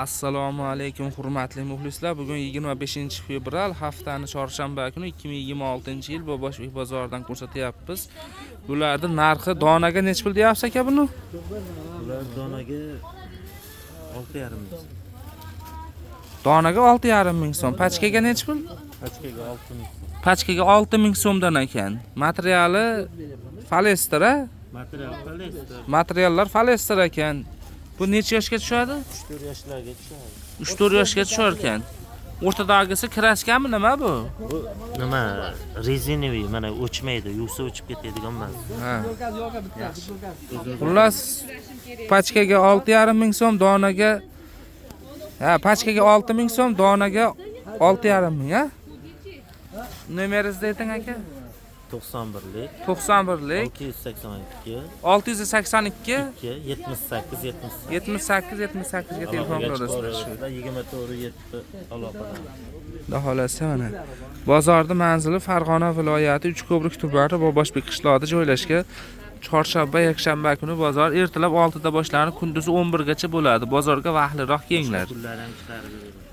Assalomu alaykum hurmatli muxlislar. Bugun 25-fevral, haftani chorshanba kuni 2026-yil Bobosh uy bozoridan ko'rsatyapmiz. Bularning narxi donaga nech pul deyapsiz aka buni? Bular donaga 6,5 ming. Donaga 6,5 ming so'm. Pachkaga nech pul? Pachkaga 6 ming. Pachkaga 6 ming so'mdan ekan. Materiali falester a? Material polester. Materiallar falester ekan. Bu necha yoshga tushadi? 3-4 yoshlarga tushadi. 3-4 yoshga tushar ekan. O'rtadagisi kraskami nima bu? Bu nima? Rezinoviy, mana o'chmaydi, yuvsa o'chib ketadigan emas. Ha. Xullas pachkaga 6,5 ming so'm, donaga pachkaga 6 ming so'm, donaga 6,5 ming, ha? Nomeringizni ayting aka. 91lik 91lik 682 682 78 ga telefon qilasiz. 24/7 aloqada. Daholasi mana. Bozorning manzili Farg'ona viloyati Uchko'prik tumani Boboshbek qishlog'ida joylashgan. Chorshanba, yakshanba kuni bozor ertalab 6 da boshlanib, kunduzi 11 gacha bo'ladi. Bozorga vaqtliroq kelinglar. Pullar ham chiqarib beradi.